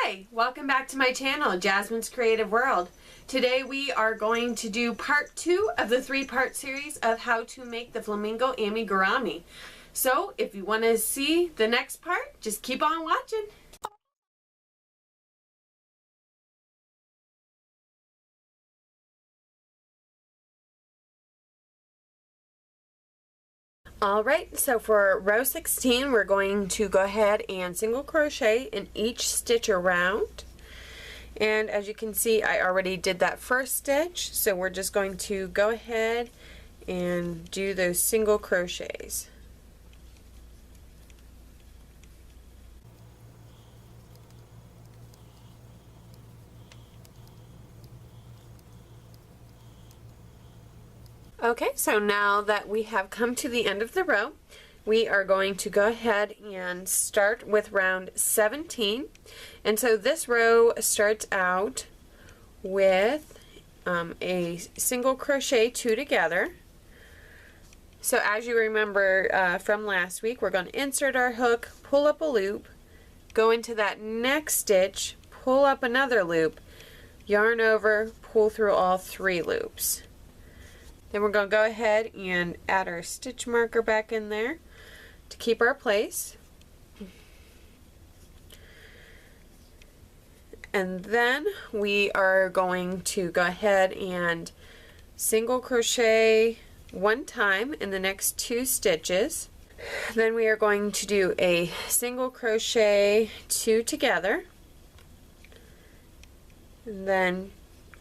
Hi, welcome back to my channel, Jasmine's Creative World. Today we are going to do part 2 of the 3-part series of how to make the flamingo amigurumi. So if you want to see the next part, just keep on watching. Alright, so for row 16 we're going to go ahead and single crochet in each stitch around. And as you can see, I already did that first stitch, so we're just going to go ahead and do those single crochets. Okay, so now that we have come to the end of the row, we are going to go ahead and start with round 17. And so this row starts out with a single crochet 2 together. So as you remember from last week, we're going to insert our hook, pull up a loop, go into that next stitch, pull up another loop, yarn over, pull through all 3 loops. Then we're going to go ahead and add our stitch marker back in there to keep our place. And then we are going to go ahead and single crochet 1 time in the next 2 stitches. Then we are going to do a single crochet 2 together. And then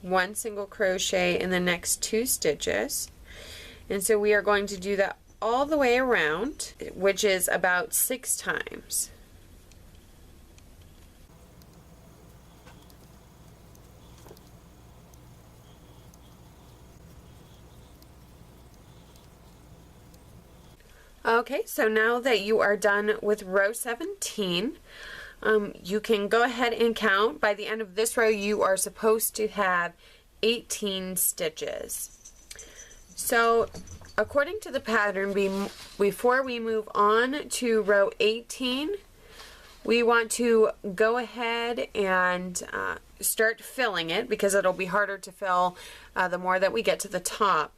1 single crochet in the next 2 stitches. And so we are going to do that all the way around, which is about 6 times. Okay, so now that you are done with row 17, you can go ahead and count. By the end of this row, you are supposed to have 18 stitches. So, according to the pattern, before we move on to row 18, we want to go ahead and start filling it, because it'll be harder to fill the more that we get to the top.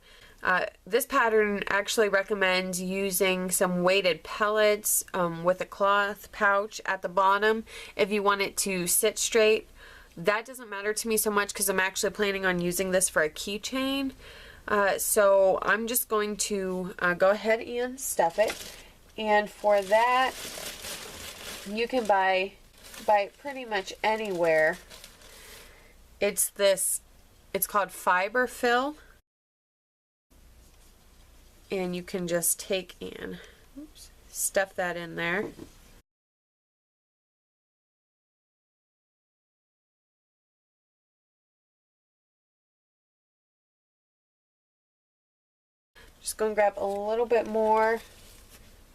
This pattern actually recommends using some weighted pellets with a cloth pouch at the bottom if you want it to sit straight. That doesn't matter to me so much because I'm actually planning on using this for a keychain. So I'm just going to go ahead and stuff it. And for that, you can buy pretty much anywhere. It's called Fiber Fill. And you can just take and stuff that in there. Just going to grab a little bit more,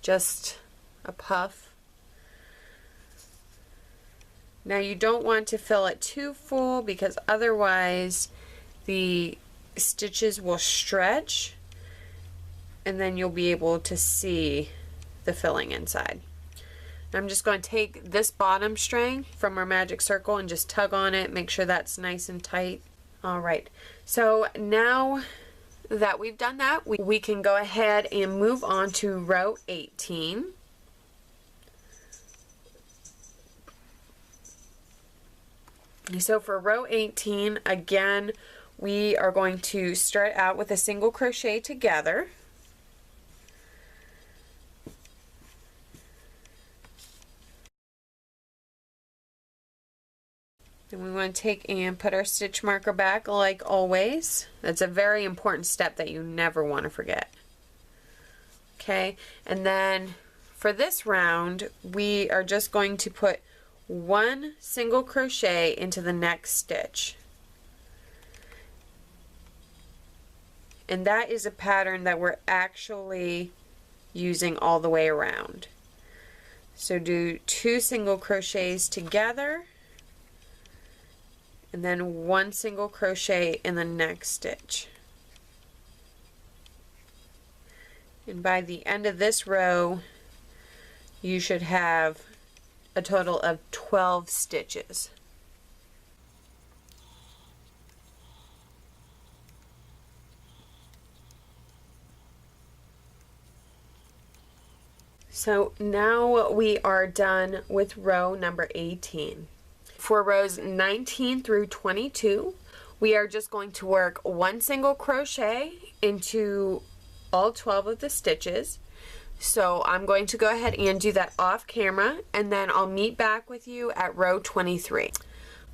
just a puff. Now you don't want to fill it too full because otherwise the stitches will stretch. And then you'll be able to see the filling inside. I'm just going to take this bottom string from our magic circle and just tug on it, make sure that's nice and tight. Alright, so now that we've done that, we can go ahead and move on to row 18. So for row 18, again, we are going to start out with a single crochet together. And we want to take and put our stitch marker back like always. That's a very important step that you never want to forget. Okay, and then for this round, we are just going to put 1 single crochet into the next stitch. And that is a pattern that we're actually using all the way around. So do 2 single crochets together, and then 1 single crochet in the next stitch. And by the end of this row, you should have a total of 12 stitches. So now we are done with row number 18. For rows 19 through 22, we are just going to work one single crochet into all 12 of the stitches. So I'm going to go ahead and do that off camera, and then I'll meet back with you at row 23.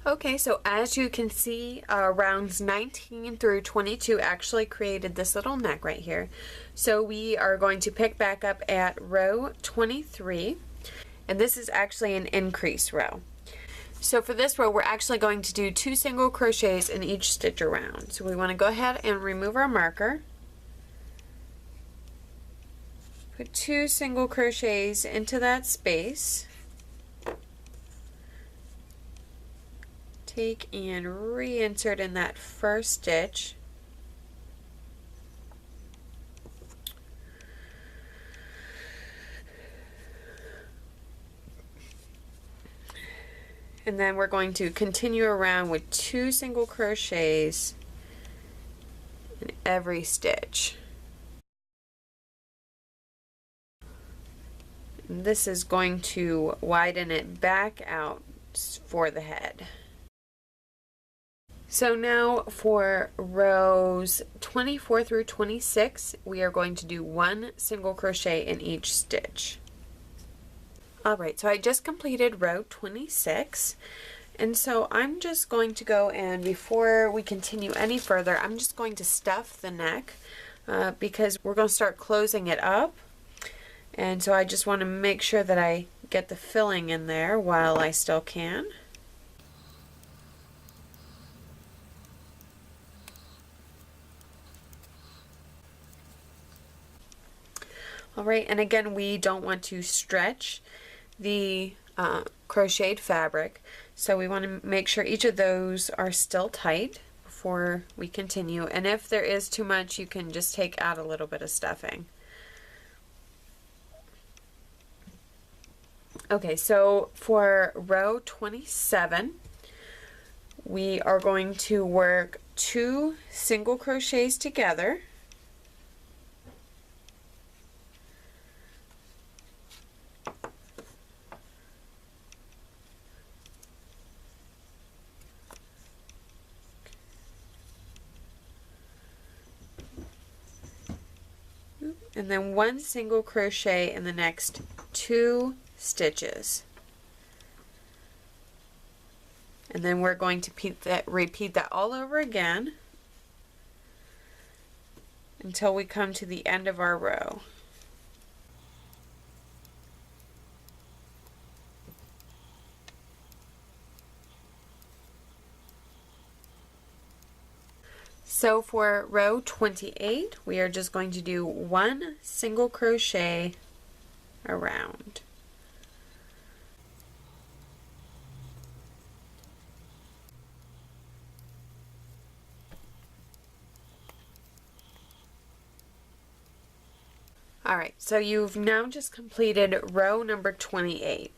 Okay, so as you can see, rounds 19 through 22 actually created this little neck right here. So we are going to pick back up at row 23, and this is actually an increase row. So for this row, we're actually going to do 2 single crochets in each stitch around. So we want to go ahead and remove our marker. Put 2 single crochets into that space. Take and reinsert in that first stitch. And then we're going to continue around with 2 single crochets in every stitch. And this is going to widen it back out for the head. So now for rows 24 through 26, we are going to do 1 single crochet in each stitch. Alright, so I just completed row 26, and so I'm just going to go, and before we continue any further, I'm just going to stuff the neck because we're going to start closing it up. And so I just want to make sure that I get the filling in there while I still can. Alright, and again, we don't want to stretch the crocheted fabric, so we want to make sure each of those are still tight before we continue. And if there is too much, you can just take out a little bit of stuffing. Okay, so for row 27, we are going to work 2 single crochets together. And then 1 single crochet in the next 2 stitches. And then we're going to repeat that all over again until we come to the end of our row. So for row 28, we are just going to do 1 single crochet around. Alright, so you've now just completed row number 28.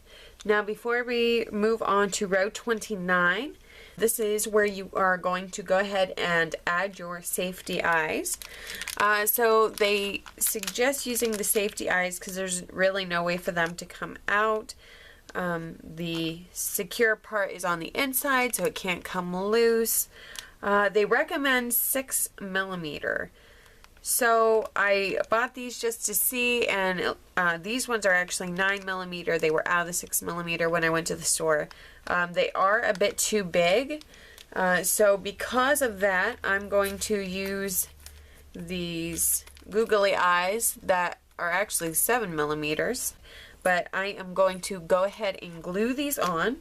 Now before we move on to row 29, this is where you are going to go ahead and add your safety eyes. So they suggest using the safety eyes because there's really no way for them to come out. The secure part is on the inside, so it can't come loose. They recommend 6mm. So I bought these just to see, and these ones are actually 9mm. They were out of the 6mm when I went to the store. They are a bit too big, so because of that, I'm going to use these googly eyes that are actually 7mm, but I am going to go ahead and glue these on,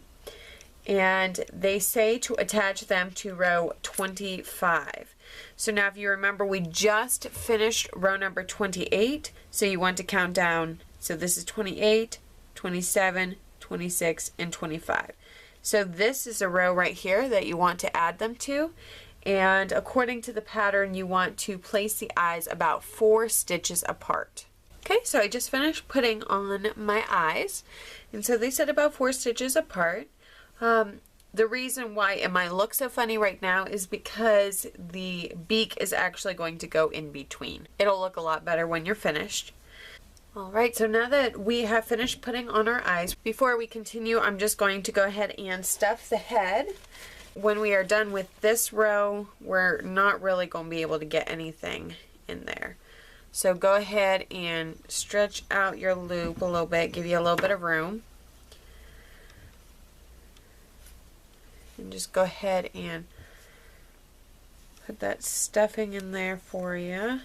and they say to attach them to row 25. So now if you remember, we just finished row number 28, so you want to count down. So this is 28, 27, 26, and 25. So this is a row right here that you want to add them to, and according to the pattern, you want to place the eyes about 4 stitches apart. Okay, so I just finished putting on my eyes, and so they said about 4 stitches apart. The reason why it might look so funny right now is because the beak is actually going to go in between. It'll look a lot better when you're finished. Alright, so now that we have finished putting on our eyes, before we continue, I'm just going to go ahead and stuff the head. When we are done with this row, we're not really going to be able to get anything in there. So go ahead and stretch out your loop a little bit, give you a little bit of room. And just go ahead and put that stuffing in there for you.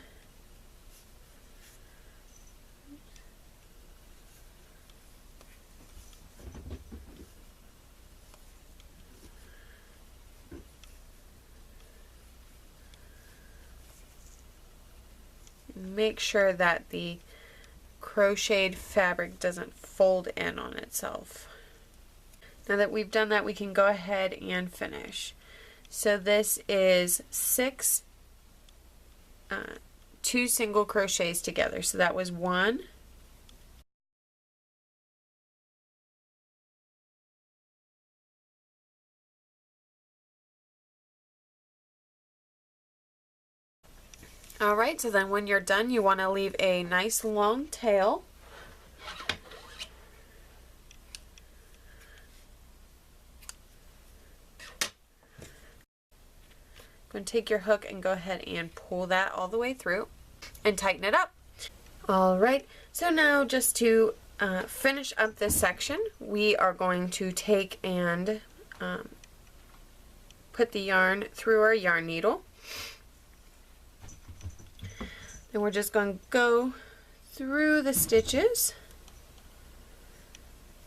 Make sure that the crocheted fabric doesn't fold in on itself. Now that we've done that, we can go ahead and finish. So this is 2 single crochets together. So that was 1, alright, so then when you're done, you want to leave a nice long tail. Going to take your hook and go ahead and pull that all the way through and tighten it up. Alright, so now just to finish up this section, we are going to take and put the yarn through our yarn needle. Then we're just going to go through the stitches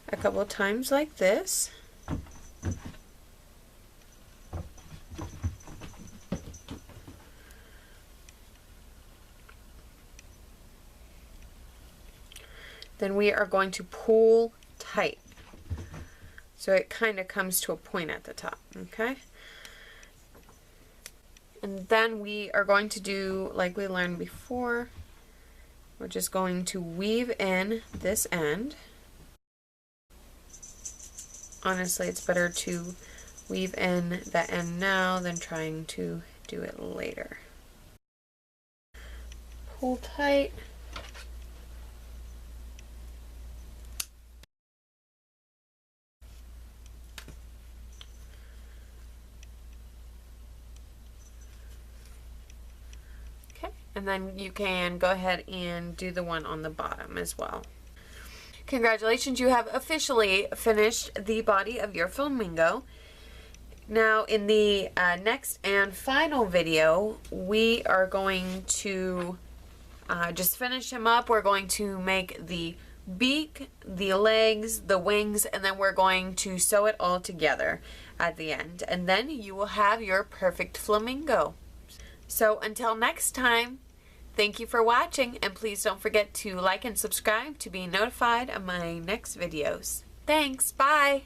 a couple of times like this. Then we are going to pull tight so it kind of comes to a point at the top, okay? And then we are going to do like we learned before. We're just going to weave in this end. Honestly, it's better to weave in that end now than trying to do it later. Pull tight. And then you can go ahead and do the one on the bottom as well. Congratulations, you have officially finished the body of your flamingo. Now in the next and final video, we are going to just finish him up. We're going to make the beak, the legs, the wings, and then we're going to sew it all together at the end. And then you will have your perfect flamingo. So until next time, thank you for watching, and please don't forget to like and subscribe to be notified of my next videos. Thanks, bye!